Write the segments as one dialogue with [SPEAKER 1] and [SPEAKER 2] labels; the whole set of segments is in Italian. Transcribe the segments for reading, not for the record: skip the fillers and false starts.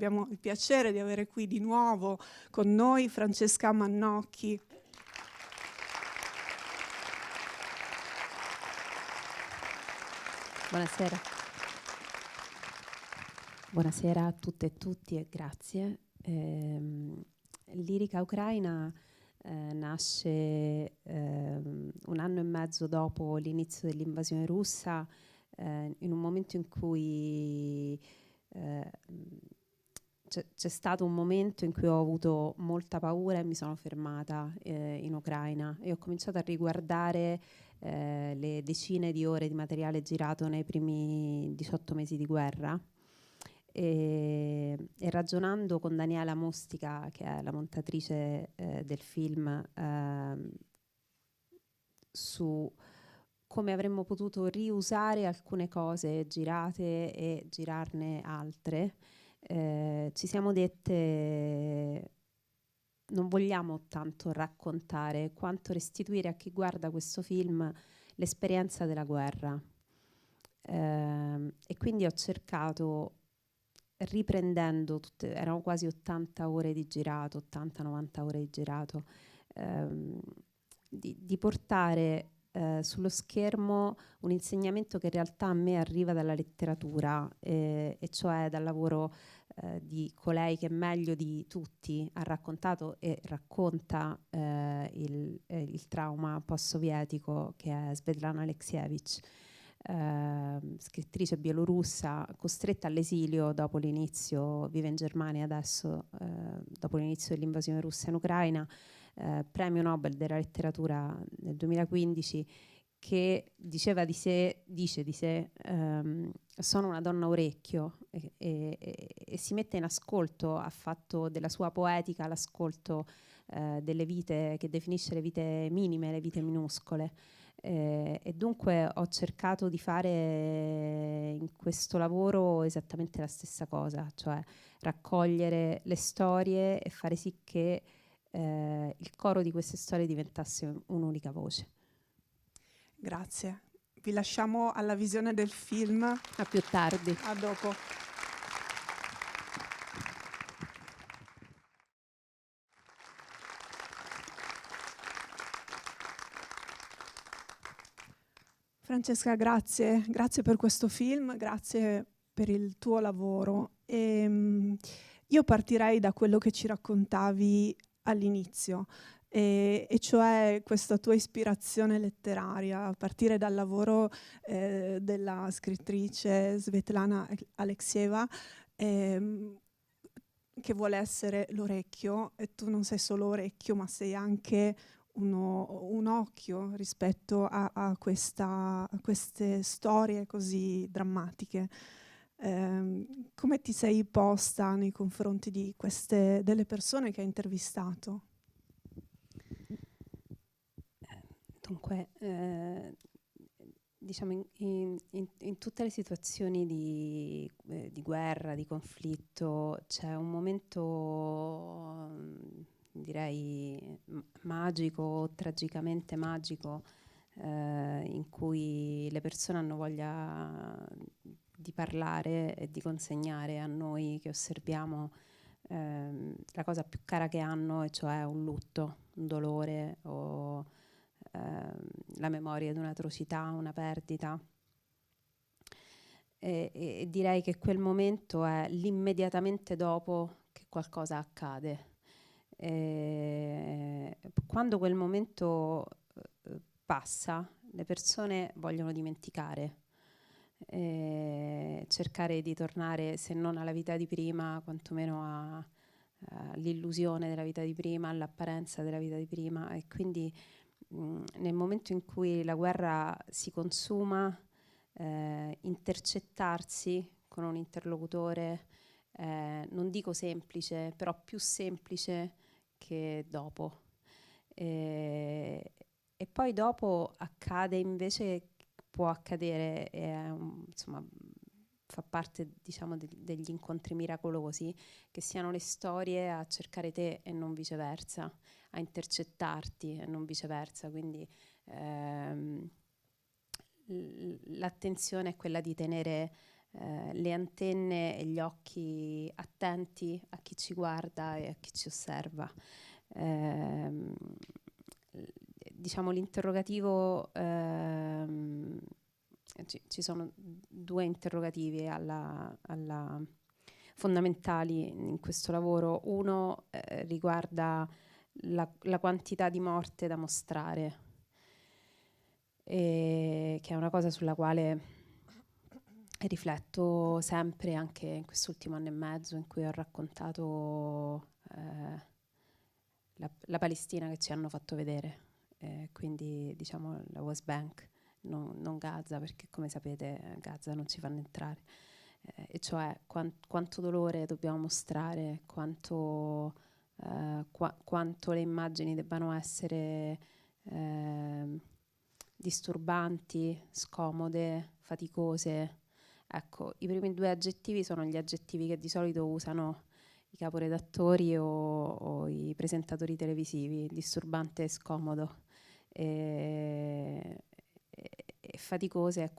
[SPEAKER 1] abbiamo il piacere di avere qui di nuovo con noi Francesca Mannocchi.
[SPEAKER 2] Buonasera. Buonasera a tutte e tutti e grazie. Lirica Ucraina nasce un anno e mezzo dopo l'inizio dell'invasione russa, in un momento in cui c'è stato un momento in cui ho avuto molta paura e mi sono fermata in Ucraina e ho cominciato a riguardare le decine di ore di materiale girato nei primi 18 mesi di guerra e ragionando con Daniela Mostica, che è la montatrice del film, su come avremmo potuto riusare alcune cose girate e girarne altre, ci siamo dette: non vogliamo tanto raccontare quanto restituire a chi guarda questo film l'esperienza della guerra. E quindi ho cercato, riprendendo tutte, erano quasi 80 ore di girato, 80-90 ore di girato, di portare sullo schermo un insegnamento che in realtà a me arriva dalla letteratura, e cioè dal lavoro di colei che meglio di tutti ha raccontato e racconta il trauma post-sovietico, che è Svetlana Alexievich, scrittrice bielorussa costretta all'esilio dopo l'inizio, vive in Germania adesso, dopo l'inizio dell'invasione russa in Ucraina, premio Nobel della letteratura nel 2015, che diceva di sé, dice di sé, sono una donna orecchio, e si mette in ascolto, ha fatto della sua poetica l'ascolto delle vite, che definisce le vite minime, le vite minuscole. E dunque ho cercato di fare in questo lavoro esattamente la stessa cosa, cioè raccogliere le storie e fare sì che il coro di queste storie diventasse un'unica voce.
[SPEAKER 1] Grazie. Vi lasciamo alla visione del film.
[SPEAKER 2] A più tardi.
[SPEAKER 1] A dopo. Francesca, grazie per questo film, grazie per il tuo lavoro. Io partirei da quello che ci raccontavi all'inizio, e cioè questa tua ispirazione letteraria, a partire dal lavoro della scrittrice Svetlana Alexieva, che vuole essere l'orecchio, e tu non sei solo orecchio, ma sei anche un occhio rispetto a queste storie così drammatiche. Come ti sei posta nei confronti di delle persone che hai intervistato?
[SPEAKER 2] Dunque, diciamo in tutte le situazioni di guerra, di conflitto, c'è un momento, direi, magico, tragicamente magico, in cui le persone hanno voglia di parlare e di consegnare a noi che osserviamo la cosa più cara che hanno, e cioè un lutto, un dolore o la memoria di un'atrocità, una perdita. E direi che quel momento è l'immediatamente dopo che qualcosa accade. Quando quel momento passa, le persone vogliono dimenticare, cercare di tornare, se non alla vita di prima, quantomeno all'illusione della vita di prima, all'apparenza della vita di prima. E quindi nel momento in cui la guerra si consuma, intercettarsi con un interlocutore, non dico semplice, però più semplice che dopo. E poi dopo accade invece, può accadere, insomma, fa parte, diciamo, degli incontri miracolosi, che siano le storie a cercare te e non viceversa, a intercettarti e non viceversa. Quindi l'attenzione è quella di tenere le antenne e gli occhi attenti a chi ci guarda e a chi ci osserva. Diciamo l'interrogativo, ci sono due interrogativi fondamentali in questo lavoro. Uno riguarda la quantità di morte da mostrare, che è una cosa sulla quale rifletto sempre, anche in quest'ultimo anno e mezzo in cui ho raccontato la Palestina che ci hanno fatto vedere, quindi diciamo la West Bank, non Gaza, perché come sapete Gaza non ci fanno entrare, e cioè quanto dolore dobbiamo mostrare, quanto le immagini debbano essere disturbanti, scomode, faticose. Ecco, i primi due aggettivi sono gli aggettivi che di solito usano i caporedattori o i presentatori televisivi: disturbante e scomodo. E faticose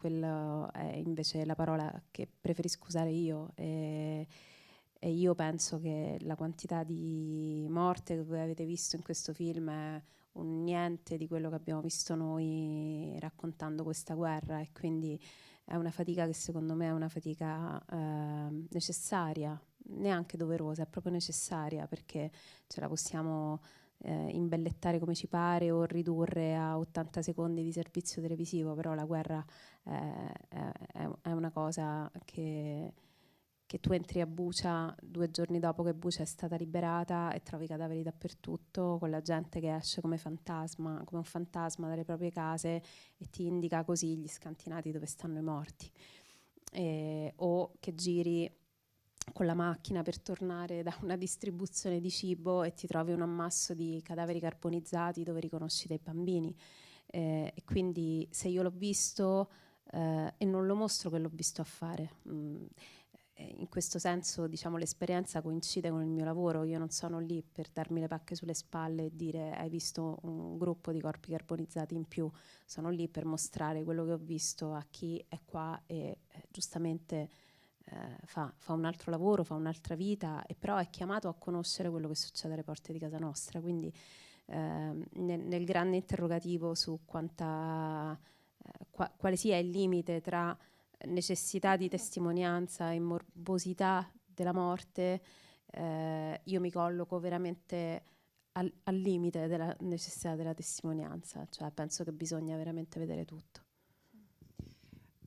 [SPEAKER 2] è invece la parola che preferisco usare io, e io penso che la quantità di morte che voi avete visto in questo film è un niente di quello che abbiamo visto noi raccontando questa guerra, e quindi è una fatica che secondo me è una fatica necessaria, neanche doverosa, è proprio necessaria, perché ce la possiamo imbellettare come ci pare o ridurre a 80 secondi di servizio televisivo, però la guerra è una cosa che tu entri a Bucha 2 giorni dopo che Bucha è stata liberata e trovi cadaveri dappertutto, con la gente che esce come un fantasma dalle proprie case e ti indica così gli scantinati dove stanno i morti, o che giri con la macchina per tornare da una distribuzione di cibo e ti trovi un ammasso di cadaveri carbonizzati dove riconosci dei bambini, e quindi se io l'ho visto e non lo mostro che l'ho visto a fare, in questo senso diciamo l'esperienza coincide con il mio lavoro. Io non sono lì per darmi le pacche sulle spalle e dire hai visto un gruppo di corpi carbonizzati in più, sono lì per mostrare quello che ho visto a chi è qua e giustamente fa un altro lavoro, fa un'altra vita, e però è chiamato a conoscere quello che succede alle porte di casa nostra. Quindi nel grande interrogativo su quale sia il limite tra necessità di testimonianza e morbosità della morte, io mi colloco veramente al limite della necessità della testimonianza, cioè penso che bisogna veramente vedere tutto.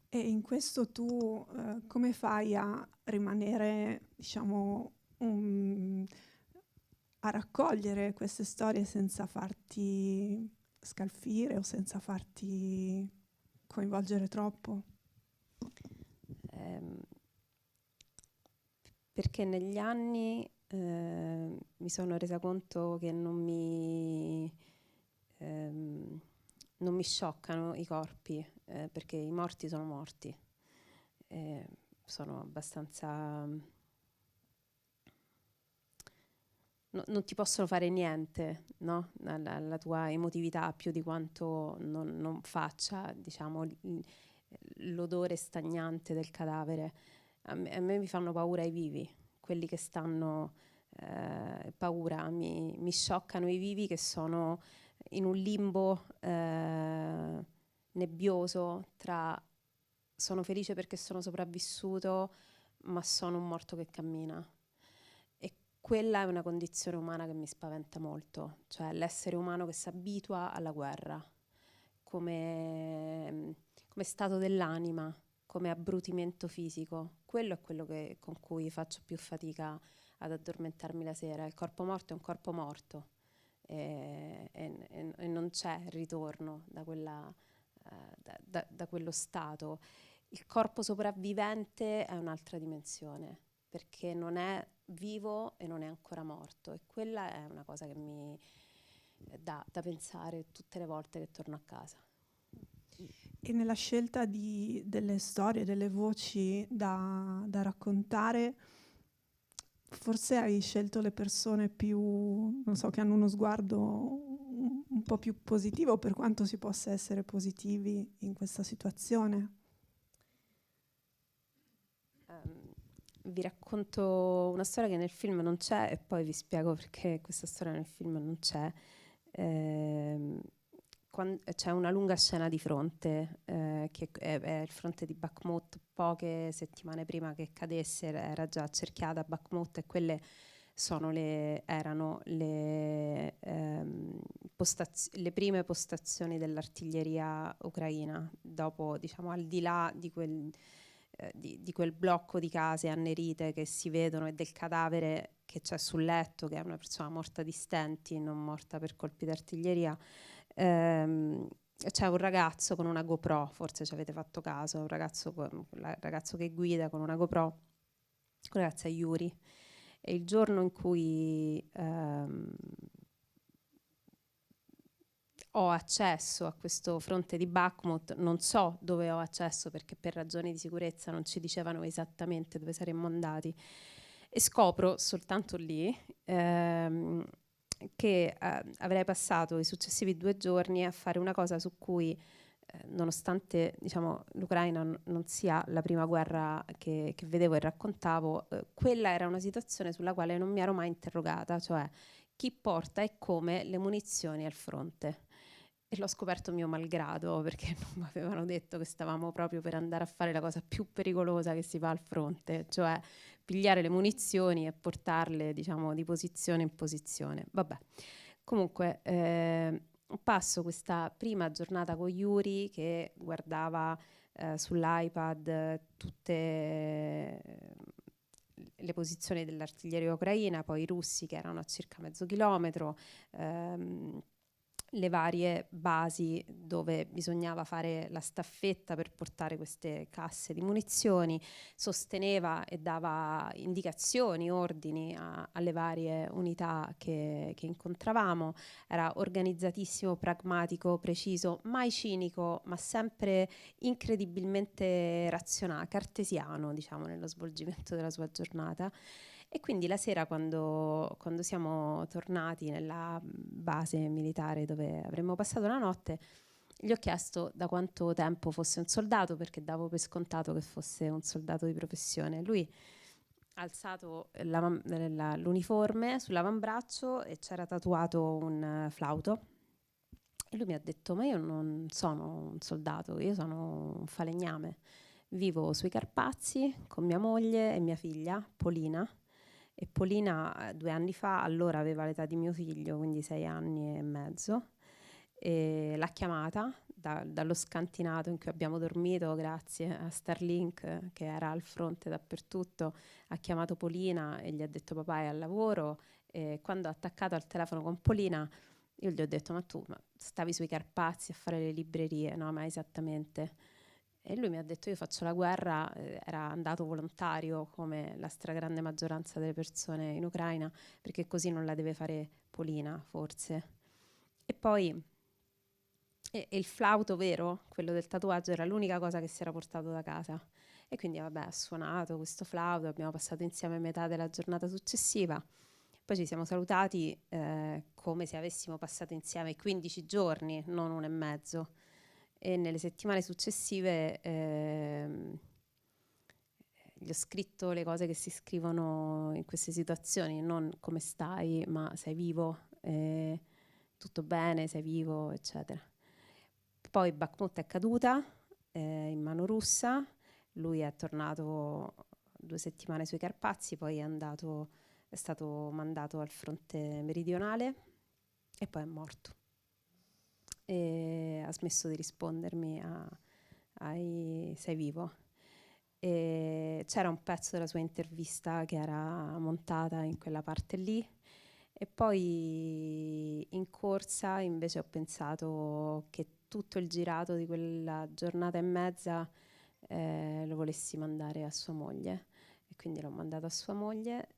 [SPEAKER 1] E in questo tu come fai a rimanere, diciamo, a raccogliere queste storie senza farti scalfire o senza farti coinvolgere troppo?
[SPEAKER 2] Perché negli anni mi sono resa conto che non mi scioccano i corpi, perché i morti sono morti, sono abbastanza... non ti possono fare niente, no? La tua emotività, più di quanto non faccia, diciamo, l'odore stagnante del cadavere. A me mi fanno paura i vivi, quelli che stanno paura, mi scioccano i vivi che sono in un limbo nebbioso tra sono felice perché sono sopravvissuto, ma sono un morto che cammina. E quella è una condizione umana che mi spaventa molto, cioè l'essere umano che si abitua alla guerra come stato dell'anima, come abbrutimento fisico. Quello è quello con cui faccio più fatica ad addormentarmi la sera. Il corpo morto è un corpo morto, e non c'è ritorno da quello stato. Il corpo sopravvivente è un'altra dimensione, perché non è vivo e non è ancora morto, e quella è una cosa che mi dà da pensare tutte le volte che torno a casa.
[SPEAKER 1] E nella scelta delle storie, delle voci da raccontare, forse hai scelto le persone più, non so, che hanno uno sguardo un po' più positivo, per quanto si possa essere positivi in questa situazione?
[SPEAKER 2] vi racconto una storia che nel film non c'è e poi vi spiego perché questa storia nel film non c'è. C'è una lunga scena di fronte, che è il fronte di Bakhmut. Poche settimane prima che cadesse era già accerchiata Bakhmut, e quelle erano le prime postazioni dell'artiglieria ucraina, dopo, diciamo, al di là di quel blocco di case annerite che si vedono e del cadavere che c'è sul letto, che è una persona morta di stenti, non morta per colpi d'artiglieria. C'è un ragazzo con una GoPro, forse ci avete fatto caso, un ragazzo che guida con una GoPro, un ragazzo è Yuri. E il giorno in cui ho accesso a questo fronte di Bakhmut, non so dove ho accesso perché per ragioni di sicurezza non ci dicevano esattamente dove saremmo andati, e scopro soltanto lì che avrei passato i successivi 2 giorni a fare una cosa su cui, nonostante, diciamo, l'Ucraina non sia la prima guerra che vedevo e raccontavo, quella era una situazione sulla quale non mi ero mai interrogata, cioè chi porta e come le munizioni al fronte. E l'ho scoperto mio malgrado, perché non mi avevano detto che stavamo proprio per andare a fare la cosa più pericolosa che si fa al fronte, cioè pigliare le munizioni e portarle, diciamo, di posizione in posizione. Vabbè, comunque passo questa prima giornata con Yuri che guardava sull'iPad tutte le posizioni dell'artiglieria ucraina, poi i russi che erano a circa mezzo chilometro, le varie basi dove bisognava fare la staffetta per portare queste casse di munizioni, sosteneva e dava indicazioni, ordini alle varie unità che incontravamo. Era organizzatissimo, pragmatico, preciso, mai cinico, ma sempre incredibilmente razionale, cartesiano, diciamo, nello svolgimento della sua giornata. E quindi la sera, quando siamo tornati nella base militare dove avremmo passato la notte, gli ho chiesto da quanto tempo fosse un soldato, perché davo per scontato che fosse un soldato di professione. Lui ha alzato l'uniforme sull'avambraccio e c'era tatuato un flauto. E lui mi ha detto: ma io non sono un soldato, io sono un falegname. Vivo sui Carpazi con mia moglie e mia figlia, Polina. E Polina 2 anni fa, allora aveva l'età di mio figlio, quindi 6 anni e mezzo, e l'ha chiamata dallo scantinato in cui abbiamo dormito, grazie a Starlink che era al fronte dappertutto. Ha chiamato Polina e gli ha detto: papà è al lavoro. E quando ha attaccato al telefono con Polina, io gli ho detto: ma tu stavi sui Carpazi a fare le librerie? No, ma esattamente. E lui mi ha detto: io faccio la guerra, era andato volontario come la stragrande maggioranza delle persone in Ucraina, perché così non la deve fare Polina, forse. E poi il flauto vero, quello del tatuaggio, era l'unica cosa che si era portato da casa. E quindi vabbè, ha suonato questo flauto, abbiamo passato insieme metà della giornata successiva. Poi ci siamo salutati come se avessimo passato insieme 15 giorni, non 1 e mezzo. E nelle settimane successive gli ho scritto le cose che si scrivono in queste situazioni, non come stai, ma sei vivo, tutto bene, sei vivo, eccetera. Poi Bakhmut è caduta in mano russa, lui è tornato 2 settimane sui Carpazi, poi è stato mandato al fronte meridionale e poi è morto. E ha smesso di rispondermi ai sei vivo. E c'era un pezzo della sua intervista che era montata in quella parte lì, e poi in corsa invece ho pensato che tutto il girato di quella giornata e mezza lo volessi mandare a sua moglie, e quindi l'ho mandato a sua moglie,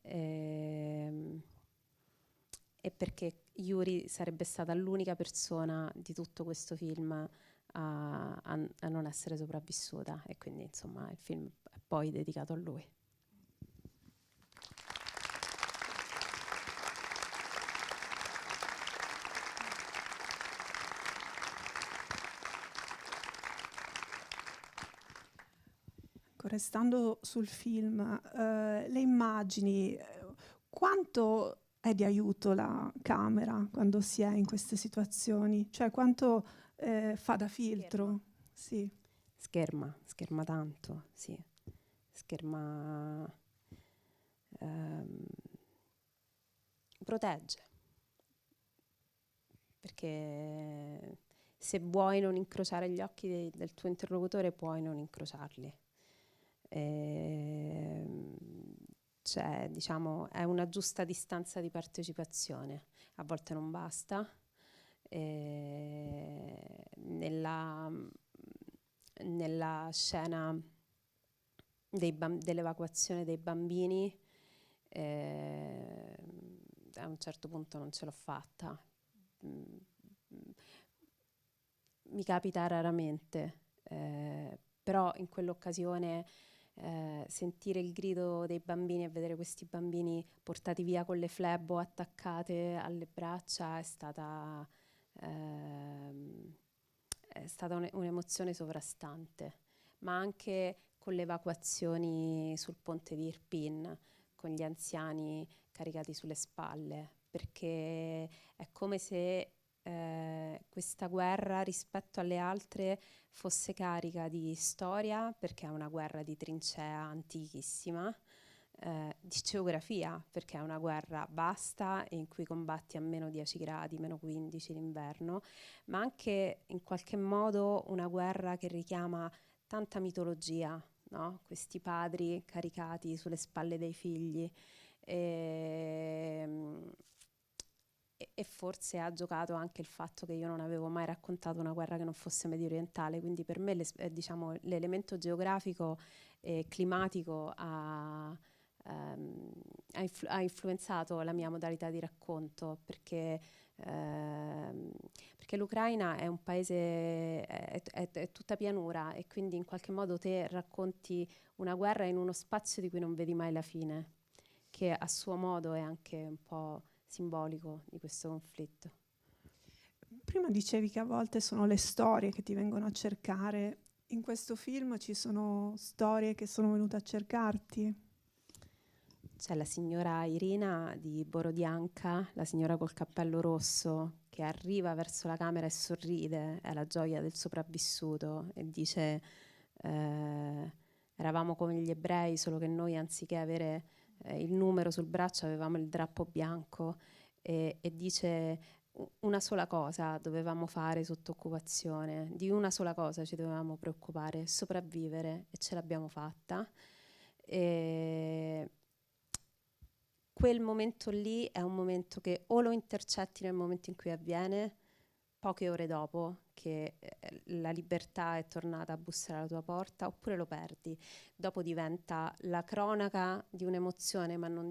[SPEAKER 2] e perché Yuri sarebbe stata l'unica persona di tutto questo film a non essere sopravvissuta, e quindi insomma il film è poi dedicato a lui.
[SPEAKER 1] restando sul film, le immagini, quanto è di aiuto la camera quando si è in queste situazioni? Cioè quanto fa da filtro? Sì.
[SPEAKER 2] Scherma tanto, sì. Scherma, protegge, perché se vuoi non incrociare gli occhi del tuo interlocutore, puoi non incrociarli. Cioè, diciamo, è una giusta distanza di partecipazione. A volte non basta. Nella scena dell'evacuazione dei bambini, a un certo punto non ce l'ho fatta. Mi capita raramente, però in quell'occasione sentire il grido dei bambini e vedere questi bambini portati via con le flebo attaccate alle braccia è stata un'emozione sovrastante, ma anche con le evacuazioni sul ponte di Irpin, con gli anziani caricati sulle spalle, perché è come se questa guerra rispetto alle altre fosse carica di storia, perché è una guerra di trincea antichissima, di geografia, perché è una guerra vasta in cui combatti a meno 10 gradi, meno 15 d'inverno, ma anche in qualche modo una guerra che richiama tanta mitologia, no? Questi padri caricati sulle spalle dei figli. E forse ha giocato anche il fatto che io non avevo mai raccontato una guerra che non fosse mediorientale, quindi per me diciamo, l'elemento geografico e climatico ha influenzato la mia modalità di racconto, perché l'Ucraina è un paese, è tutta pianura, e quindi in qualche modo te racconti una guerra in uno spazio di cui non vedi mai la fine, che a suo modo è anche un po' simbolico di questo conflitto.
[SPEAKER 1] Prima dicevi che a volte sono le storie che ti vengono a cercare. In questo film ci sono storie che sono venute a cercarti?
[SPEAKER 2] C'è la signora Irina di Borodianka, la signora col cappello rosso, che arriva verso la camera e sorride, è la gioia del sopravvissuto, e dice eravamo come gli ebrei, solo che noi anziché avere il numero sul braccio avevamo il drappo bianco, e dice una sola cosa dovevamo fare sotto occupazione, di una sola cosa ci dovevamo preoccupare: sopravvivere, e ce l'abbiamo fatta. E quel momento lì è un momento che o lo intercetti nel momento in cui avviene, poche ore dopo che la libertà è tornata a bussare alla tua porta, oppure lo perdi. Dopo diventa la cronaca di un'emozione, ma non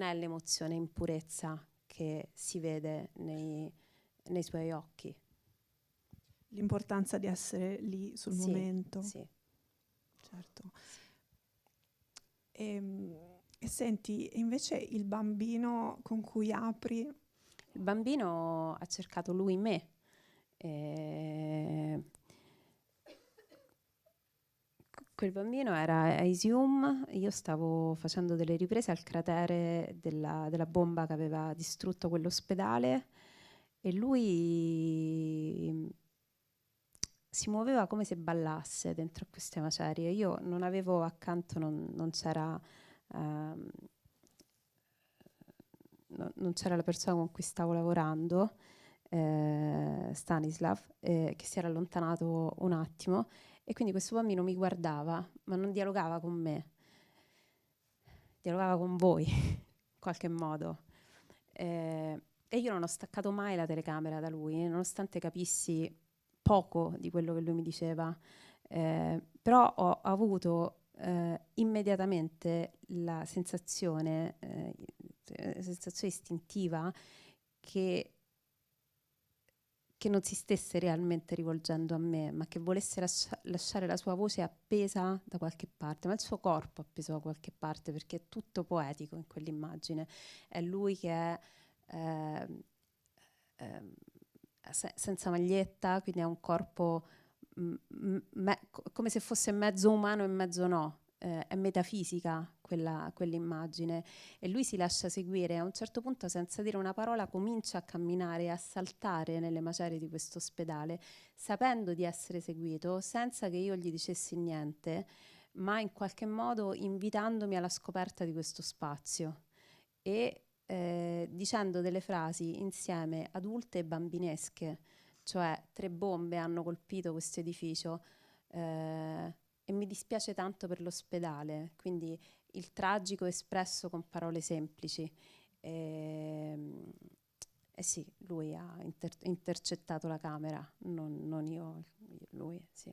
[SPEAKER 2] è l'emozione in purezza che si vede nei suoi occhi.
[SPEAKER 1] L'importanza di essere lì sul momento.
[SPEAKER 2] Sì.
[SPEAKER 1] Certo. E senti, invece il bambino con cui apri?
[SPEAKER 2] Il bambino ha cercato lui me. Quel bambino era a Isium, io stavo facendo delle riprese al cratere della bomba che aveva distrutto quell'ospedale, e lui si muoveva come se ballasse dentro a queste macerie. Io non avevo accanto, non c'era non c'era la persona con cui stavo lavorando, Stanislav, che si era allontanato un attimo, e quindi questo bambino mi guardava, ma non dialogava con me, dialogava con voi in qualche modo. E io non ho staccato mai la telecamera da lui, nonostante capissi poco di quello che lui mi diceva, però ho avuto immediatamente la sensazione istintiva che non si stesse realmente rivolgendo a me, ma che volesse lasciare la sua voce appesa da qualche parte, ma il suo corpo appeso da qualche parte, perché è tutto poetico in quell'immagine. È lui che è senza maglietta, quindi ha un corpo come se fosse mezzo umano e mezzo no. È metafisica quell'immagine, e lui si lascia seguire. A un certo punto, senza dire una parola, comincia a camminare e a saltare nelle macerie di questo ospedale, sapendo di essere seguito, senza che io gli dicessi niente, ma in qualche modo invitandomi alla scoperta di questo spazio e dicendo delle frasi insieme adulte e bambinesche, cioè 3 bombe hanno colpito questo edificio, e mi dispiace tanto per l'ospedale, quindi il tragico espresso con parole semplici. Sì, lui ha intercettato la camera, non io, lui, sì.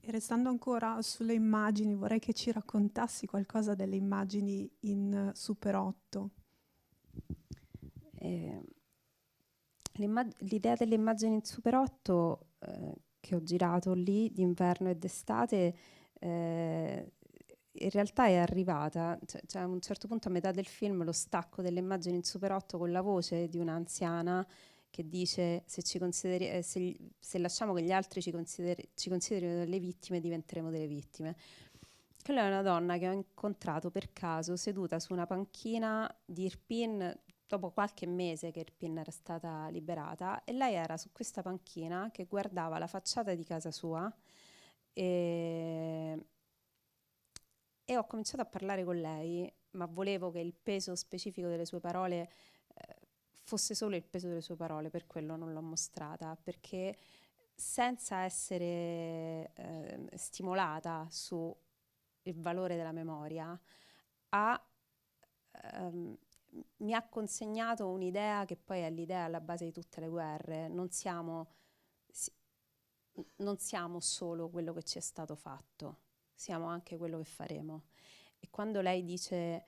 [SPEAKER 1] E restando ancora sulle immagini, vorrei che ci raccontassi qualcosa delle immagini in Super 8.
[SPEAKER 2] L'idea delle immagini in Super 8 che ho girato lì d'inverno e d'estate, in realtà è arrivata, cioè a un certo punto, a metà del film, lo stacco delle immagini in Super 8 con la voce di un'anziana che dice: se lasciamo che gli altri ci considerino delle vittime, diventeremo delle vittime. Quella è una donna che ho incontrato per caso seduta su una panchina di Irpin dopo qualche mese che Irpin era stata liberata, e lei era su questa panchina che guardava la facciata di casa sua, e ho cominciato a parlare con lei, ma volevo che il peso specifico delle sue parole fosse solo il peso delle sue parole, per quello non l'ho mostrata, perché senza essere stimolata sul valore della memoria, mi ha consegnato un'idea che poi è l'idea alla base di tutte le guerre. Non siamo solo quello che ci è stato fatto, siamo anche quello che faremo. E quando lei dice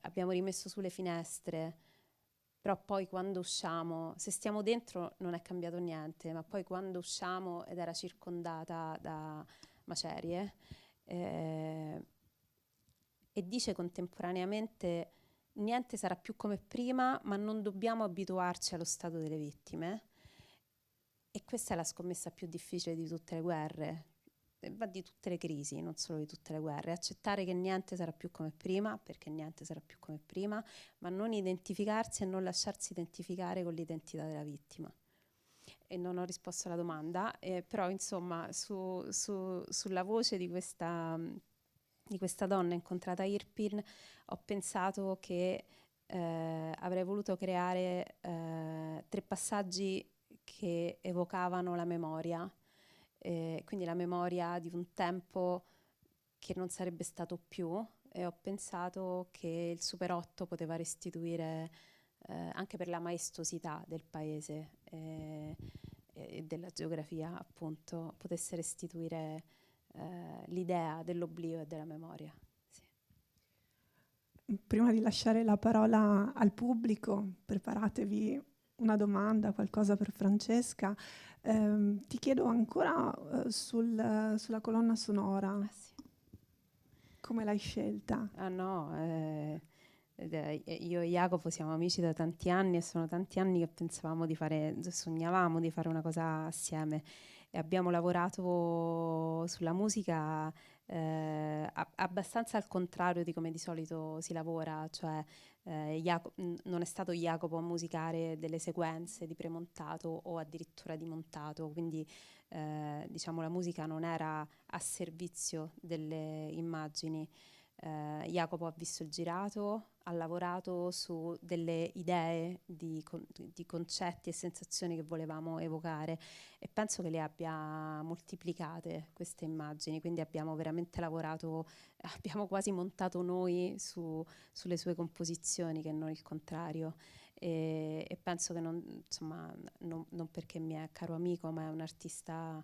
[SPEAKER 2] abbiamo rimesso sulle finestre, però poi quando usciamo, se stiamo dentro non è cambiato niente, ma poi quando usciamo ed era circondata da macerie, e dice contemporaneamente: niente sarà più come prima, ma non dobbiamo abituarci allo stato delle vittime. E questa è la scommessa più difficile di tutte le guerre, ma di tutte le crisi, non solo di tutte le guerre. Accettare che niente sarà più come prima, perché niente sarà più come prima, ma non identificarsi e non lasciarsi identificare con l'identità della vittima. E non ho risposto alla domanda, però insomma sulla voce di questa donna incontrata a Irpin ho pensato che avrei voluto creare 3 passaggi che evocavano la memoria, quindi la memoria di un tempo che non sarebbe stato più, e ho pensato che il Super 8 poteva restituire, anche per la maestosità del paese e della geografia, appunto, potesse restituire l'idea dell'oblio e della memoria. Sì.
[SPEAKER 1] Prima di lasciare la parola al pubblico, preparatevi una domanda, qualcosa per Francesca. Ti chiedo ancora sulla colonna sonora.
[SPEAKER 2] Sì.
[SPEAKER 1] Come l'hai scelta?
[SPEAKER 2] Io e Jacopo siamo amici da tanti anni, e sono tanti anni che sognavamo di fare una cosa assieme, e abbiamo lavorato sulla musica abbastanza al contrario di come di solito si lavora, cioè non è stato Jacopo a musicare delle sequenze di premontato o addirittura di montato, quindi diciamo la musica non era a servizio delle immagini. Jacopo ha visto il girato, ha lavorato su delle idee di concetti e sensazioni che volevamo evocare, e penso che le abbia moltiplicate queste immagini, quindi abbiamo veramente lavorato, abbiamo quasi montato noi sulle sue composizioni, che non il contrario. E penso che non perché mi è caro amico, ma è un artista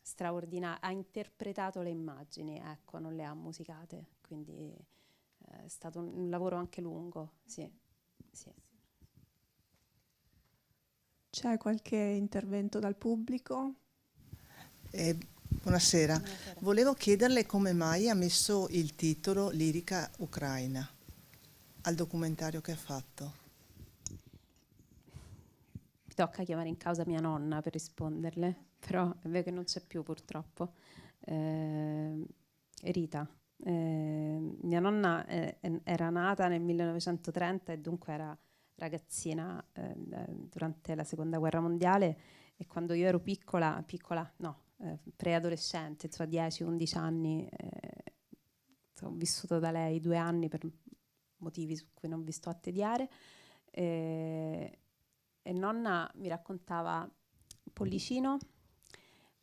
[SPEAKER 2] straordinario, ha interpretato le immagini, ecco, non le ha musicate, quindi è stato un lavoro anche lungo, sì.
[SPEAKER 1] C'è qualche intervento dal pubblico?
[SPEAKER 3] Buonasera. Volevo chiederle come mai ha messo il titolo Lirica Ucraina al documentario che ha fatto.
[SPEAKER 2] Mi tocca chiamare in causa mia nonna per risponderle. però è vero che non c'è più purtroppo. Rita. Mia nonna era nata nel 1930 e dunque era ragazzina durante la seconda guerra mondiale, e quando io ero piccola no, preadolescente, 10-11 anni, ho vissuto da lei 2 anni per motivi su cui non vi sto a tediare, e nonna mi raccontava Pollicino.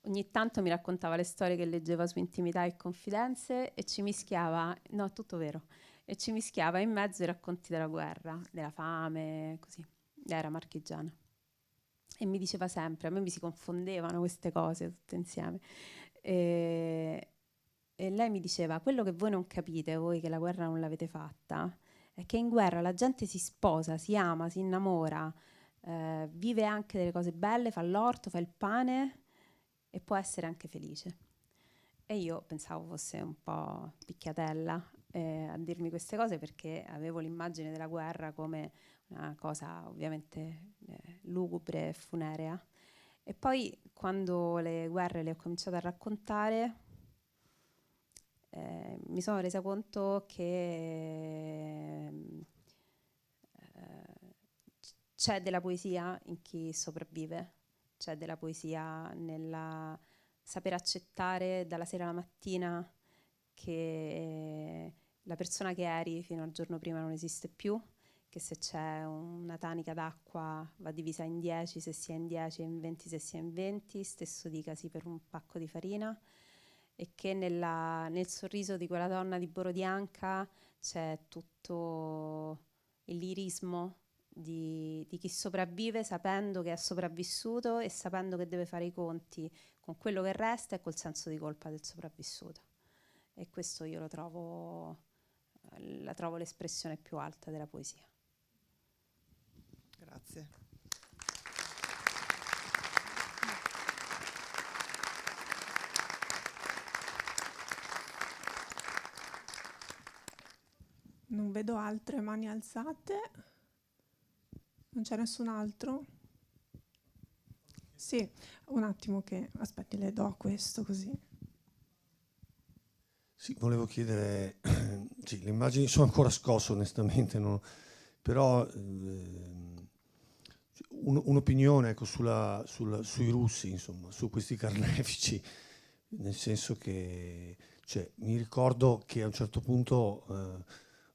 [SPEAKER 2] Ogni tanto mi raccontava le storie che leggeva su Intimità e Confidenze e ci mischiava, no, è tutto vero, e ci mischiava in mezzo i racconti della guerra, della fame, così. Era marchigiana. E mi diceva sempre, a me mi si confondevano queste cose tutte insieme. E lei mi diceva, quello che voi non capite, voi che la guerra non l'avete fatta, è che in guerra la gente si sposa, si ama, si innamora, vive anche delle cose belle, fa l'orto, fa il pane e può essere anche felice. E io pensavo fosse un po' picchiatella a dirmi queste cose, perché avevo l'immagine della guerra come una cosa ovviamente lugubre e funerea. E poi quando le guerre le ho cominciato a raccontare, mi sono resa conto che c'è della poesia in chi sopravvive, c'è della poesia nella saper accettare dalla sera alla mattina che la persona che eri fino al giorno prima non esiste più, che se c'è una tanica d'acqua va divisa in 10 se si è in 10 e in 20 se si è in 20, stesso dicasi per un pacco di farina, e che nel sorriso di quella donna di Borodianca c'è tutto il lirismo di chi sopravvive sapendo che è sopravvissuto e sapendo che deve fare i conti con quello che resta e col senso di colpa del sopravvissuto. E questo io la trovo l'espressione più alta della poesia.
[SPEAKER 3] Grazie.
[SPEAKER 1] Non vedo altre mani alzate. Non c'è nessun altro? Sì, un attimo che... Aspetti, le do questo così.
[SPEAKER 4] Sì, volevo chiedere, sì, le immagini sono ancora scosse onestamente, però un'opinione ecco, sui russi, insomma, su questi carnefici, nel senso che cioè, mi ricordo che a un certo punto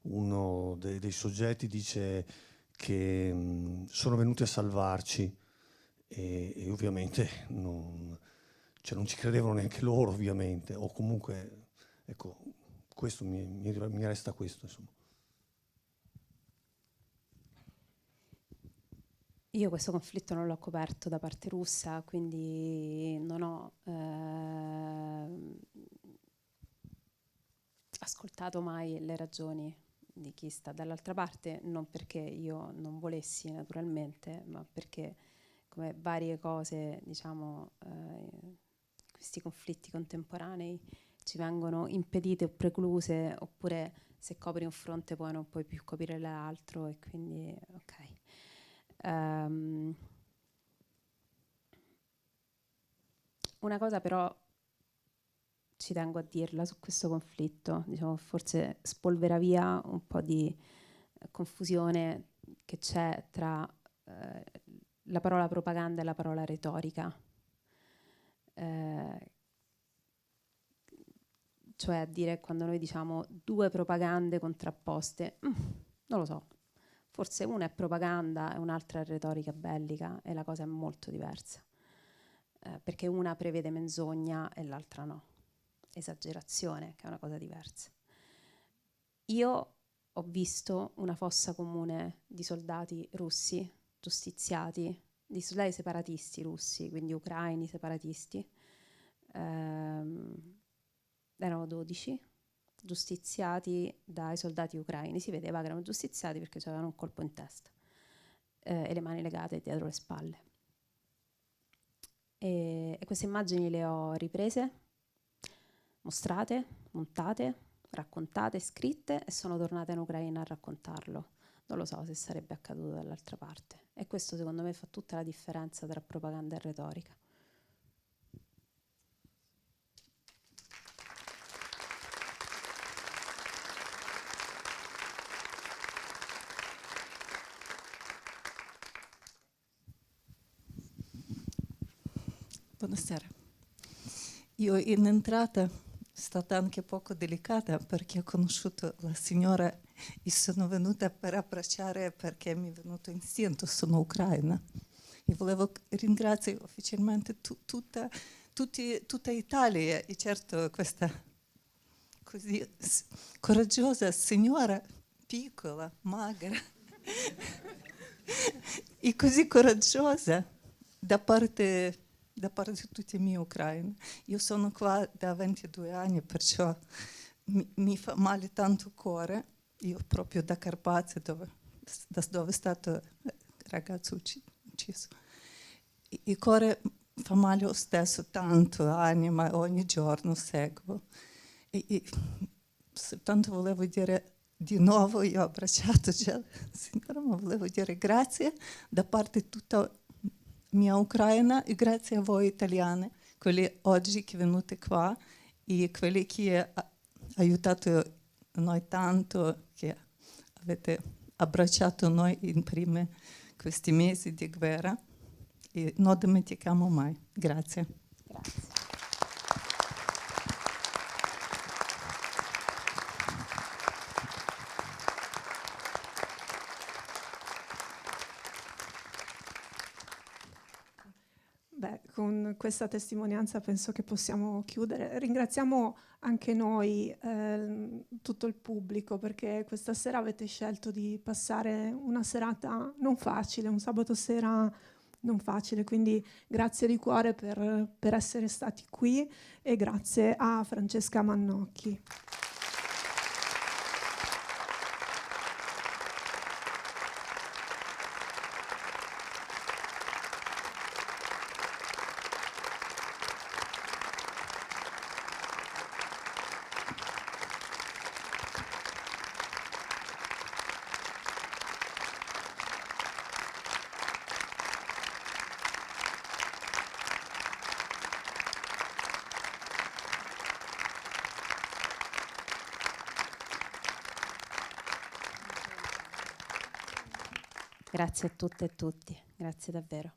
[SPEAKER 4] uno dei soggetti dice che sono venuti a salvarci e ovviamente non ci credevano neanche loro, ovviamente, o comunque... Ecco, questo mi resta questo, insomma.
[SPEAKER 2] Io questo conflitto non l'ho coperto da parte russa, quindi non ho ascoltato mai le ragioni di chi sta dall'altra parte, non perché io non volessi naturalmente, ma perché come varie cose, diciamo, questi conflitti contemporanei ci vengono impedite o precluse, oppure se copri un fronte poi non puoi più coprire l'altro, e quindi ok. Una cosa però ci tengo a dirla su questo conflitto, diciamo, forse spolvera via un po' di confusione che c'è tra la parola propaganda e la parola retorica. Cioè a dire, quando noi diciamo 2 propagande contrapposte, non lo so, forse una è propaganda e un'altra è retorica bellica, e la cosa è molto diversa, perché una prevede menzogna e l'altra no, esagerazione, che è una cosa diversa. Io ho visto una fossa comune di soldati russi giustiziati, di soldati separatisti russi, quindi ucraini separatisti, erano 12 giustiziati dai soldati ucraini. Si vedeva che erano giustiziati perché avevano un colpo in testa e le mani legate dietro le spalle. E queste immagini le ho riprese, mostrate, montate, raccontate, scritte, e sono tornata in Ucraina a raccontarlo. Non lo so se sarebbe accaduto dall'altra parte. E questo secondo me fa tutta la differenza tra propaganda e retorica.
[SPEAKER 5] Buonasera. Io in entrata è stata anche poco delicata perché ho conosciuto la signora e sono venuta per abbracciare perché mi è venuto istinto, sono ucraina. E volevo ringraziare ufficialmente tutta Italia e certo questa così coraggiosa signora, piccola, magra, e così coraggiosa da parte di tutti i miei ucraini. Io sono qua da 22 anni, perciò mi fa male tanto il cuore. Io proprio da Carpazzi, dove è stato il ragazzo ucciso. Il cuore fa male lo stesso, tanto anni, ma ogni giorno seguo. E soltanto volevo dire di nuovo, io ho abbracciato già la signora, ma volevo dire grazie da parte di tutta mia Ucraina e grazie a voi italiani, quelli oggi che venite qua e quelli che hanno aiutato noi tanto, che avete abbracciato noi in questi mesi di guerra e non dimentichiamo mai. Grazie.
[SPEAKER 2] Grazie.
[SPEAKER 1] Beh, con questa testimonianza penso che possiamo chiudere. Ringraziamo anche noi, tutto il pubblico, perché questa sera avete scelto di passare una serata non facile, un sabato sera non facile, quindi grazie di cuore per essere stati qui e grazie a Francesca Mannocchi.
[SPEAKER 2] Grazie a tutte e tutti, grazie davvero.